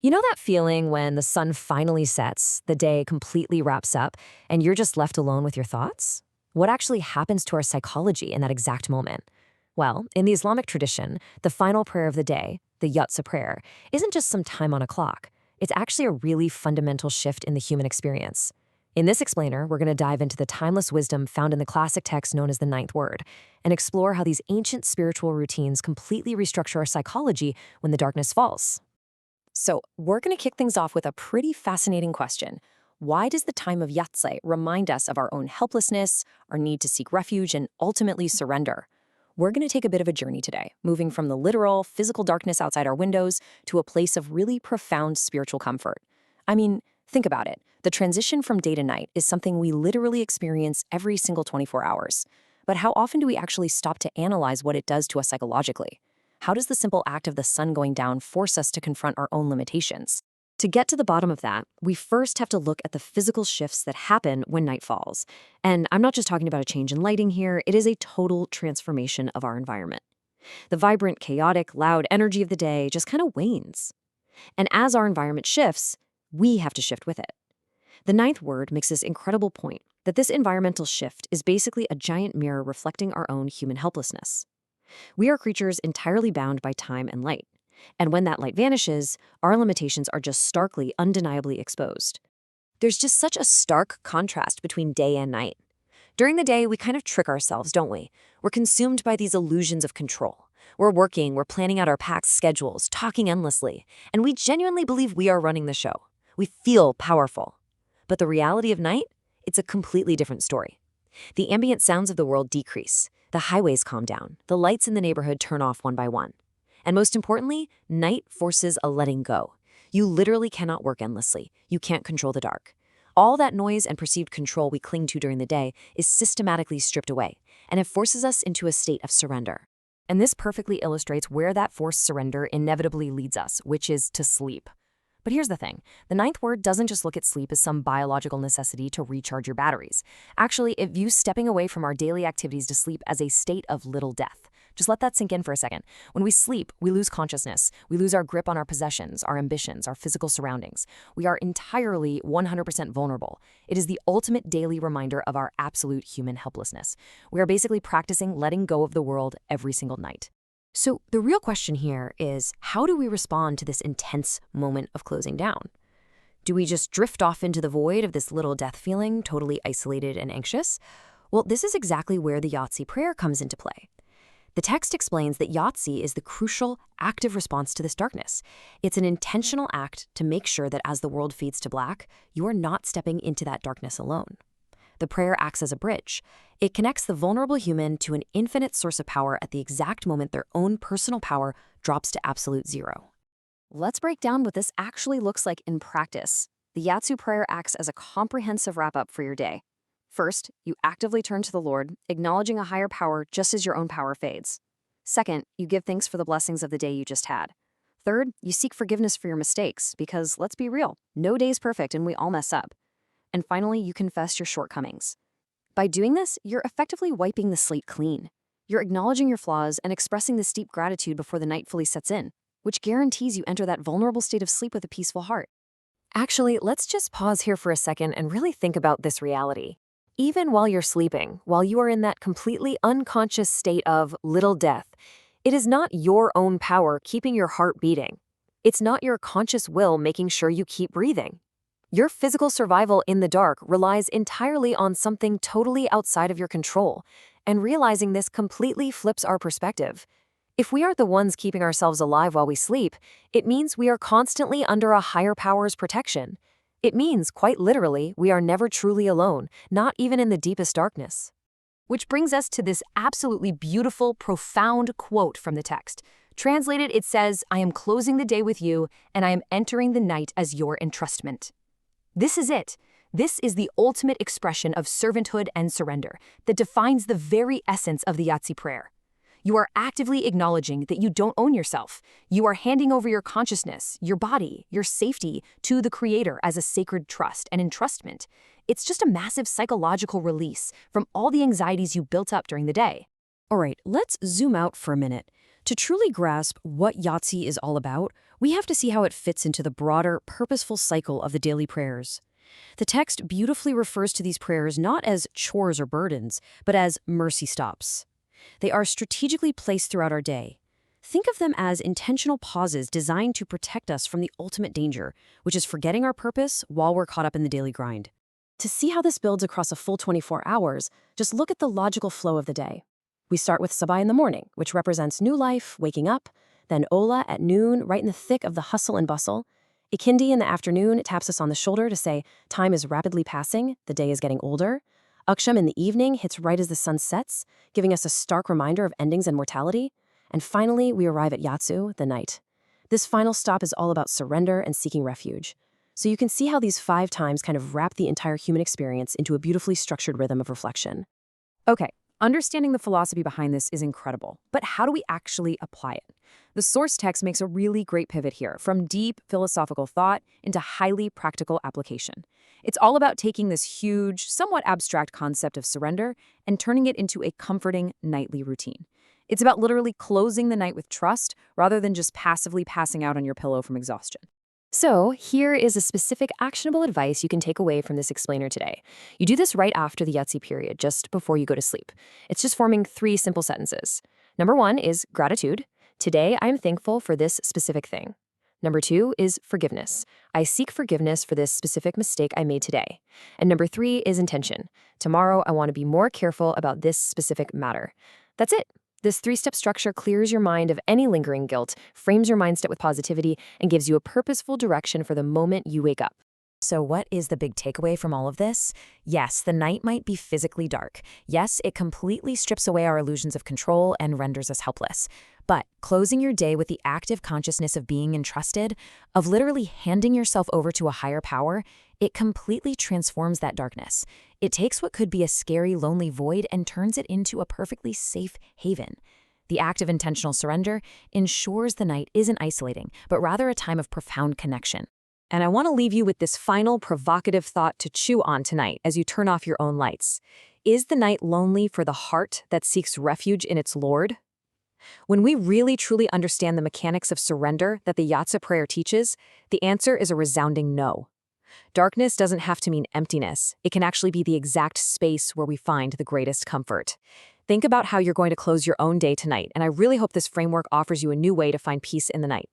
You know that feeling when the sun finally sets, the day completely wraps up, and you're just left alone with your thoughts? What actually happens to our psychology in that exact moment? Well, in the Islamic tradition, the final prayer of the day, the Yatsa prayer, isn't just some time on a clock. It's actually a really fundamental shift in the human experience. In this explainer, we're going to dive into the timeless wisdom found in the classic text known as the ninth word, and explore how these ancient spiritual routines completely restructure our psychology when the darkness falls. So, we're going to kick things off with a pretty fascinating question. Why does the time of Yatsé remind us of our own helplessness, our need to seek refuge, and ultimately surrender? We're going to take a bit of a journey today, moving from the literal, physical darkness outside our windows to a place of really profound spiritual comfort. I mean, think about it. The transition from day to night is something we literally experience every single 24 hours. But how often do we actually stop to analyze what it does to us psychologically? How does the simple act of the sun going down force us to confront our own limitations? To get to the bottom of that, we first have to look at the physical shifts that happen when night falls. And I'm not just talking about a change in lighting here, it is a total transformation of our environment. The vibrant, chaotic, loud energy of the day just kind of wanes. And as our environment shifts, we have to shift with it. The ninth word makes this incredible point that this environmental shift is basically a giant mirror reflecting our own human helplessness. We are creatures entirely bound by time and light. And when that light vanishes, our limitations are just starkly, undeniably exposed. There's just such a stark contrast between day and night. During the day, we kind of trick ourselves, don't we? We're consumed by these illusions of control. We're working, we're planning out our packed schedules, talking endlessly, and we genuinely believe we are running the show. We feel powerful. But the reality of night? It's a completely different story. The ambient sounds of the world decrease. The highways calm down. The lights in the neighborhood turn off one by one. And most importantly, night forces a letting go. You literally cannot work endlessly. You can't control the dark. All that noise and perceived control we cling to during the day is systematically stripped away, and it forces us into a state of surrender. And this perfectly illustrates where that forced surrender inevitably leads us, which is to sleep. But here's the thing. The ninth word doesn't just look at sleep as some biological necessity to recharge your batteries. Actually, it views stepping away from our daily activities to sleep as a state of little death. Just let that sink in for a second. When we sleep, we lose consciousness. We lose our grip on our possessions, our ambitions, our physical surroundings. We are entirely 100% vulnerable. It is the ultimate daily reminder of our absolute human helplessness. We are basically practicing letting go of the world every single night. So the real question here is, how do we respond to this intense moment of closing down? Do we just drift off into the void of this little death feeling, totally isolated and anxious? Well, this is exactly where the Yahtzee prayer comes into play. The text explains that Yahtzee is the crucial, active response to this darkness. It's an intentional act to make sure that as the world fades to black, you are not stepping into that darkness alone. The prayer acts as a bridge. It connects the vulnerable human to an infinite source of power at the exact moment their own personal power drops to absolute zero. Let's break down what this actually looks like in practice. The Yatsu prayer acts as a comprehensive wrap-up for your day. First, you actively turn to the Lord, acknowledging a higher power just as your own power fades. Second, you give thanks for the blessings of the day you just had. Third, you seek forgiveness for your mistakes, because let's be real, no day is perfect and we all mess up. And finally, you confess your shortcomings. By doing this, you're effectively wiping the slate clean. You're acknowledging your flaws and expressing this deep gratitude before the night fully sets in, which guarantees you enter that vulnerable state of sleep with a peaceful heart. Actually, let's just pause here for a second and really think about this reality. Even while you're sleeping, while you are in that completely unconscious state of little death, it is not your own power keeping your heart beating. It's not your conscious will making sure you keep breathing. Your physical survival in the dark relies entirely on something totally outside of your control, and realizing this completely flips our perspective. If we aren't the ones keeping ourselves alive while we sleep, it means we are constantly under a higher power's protection. It means, quite literally, we are never truly alone, not even in the deepest darkness. Which brings us to this absolutely beautiful, profound quote from the text. Translated, it says, "I am closing the day with you, and I am entering the night as your entrustment." This is it. This is the ultimate expression of servanthood and surrender that defines the very essence of the Yahtzee prayer. You are actively acknowledging that you don't own yourself. You are handing over your consciousness, your body, your safety to the Creator as a sacred trust and entrustment. It's just a massive psychological release from all the anxieties you built up during the day. All right, let's zoom out for a minute. To truly grasp what Yahtzee is all about, we have to see how it fits into the broader, purposeful cycle of the daily prayers. The text beautifully refers to these prayers not as chores or burdens, but as mercy stops. They are strategically placed throughout our day. Think of them as intentional pauses designed to protect us from the ultimate danger, which is forgetting our purpose while we're caught up in the daily grind. To see how this builds across a full 24 hours, just look at the logical flow of the day. We start with Sabah in the morning, which represents new life, waking up, then Ola at noon, right in the thick of the hustle and bustle. Ikindi in the afternoon taps us on the shoulder to say, time is rapidly passing, the day is getting older. Aksham in the evening hits right as the sun sets, giving us a stark reminder of endings and mortality. And finally, we arrive at Yatsu, the night. This final stop is all about surrender and seeking refuge. So you can see how these 5 times kind of wrap the entire human experience into a beautifully structured rhythm of reflection. Okay, understanding the philosophy behind this is incredible, but how do we actually apply it? The source text makes a really great pivot here, from deep philosophical thought into highly practical application. It's all about taking this huge, somewhat abstract concept of surrender and turning it into a comforting nightly routine. It's about literally closing the night with trust rather than just passively passing out on your pillow from exhaustion. So, here is a specific actionable advice you can take away from this explainer today. You do this right after the Yahtzee period, just before you go to sleep. It's just forming 3 simple sentences. Number 1 is gratitude. Today, I am thankful for this specific thing. Number 2 is forgiveness. I seek forgiveness for this specific mistake I made today. And number 3 is intention. Tomorrow, I want to be more careful about this specific matter. That's it. This 3-step structure clears your mind of any lingering guilt, frames your mindset with positivity, and gives you a purposeful direction for the moment you wake up. So what is the big takeaway from all of this? Yes, the night might be physically dark. Yes, it completely strips away our illusions of control and renders us helpless. But closing your day with the active consciousness of being entrusted, of literally handing yourself over to a higher power, it completely transforms that darkness. It takes what could be a scary, lonely void and turns it into a perfectly safe haven. The act of intentional surrender ensures the night isn't isolating, but rather a time of profound connection. And I want to leave you with this final provocative thought to chew on tonight as you turn off your own lights. Is the night lonely for the heart that seeks refuge in its Lord? When we really truly understand the mechanics of surrender that the Yatsa prayer teaches, the answer is a resounding no. Darkness doesn't have to mean emptiness. It can actually be the exact space where we find the greatest comfort. Think about how you're going to close your own day tonight, and I really hope this framework offers you a new way to find peace in the night.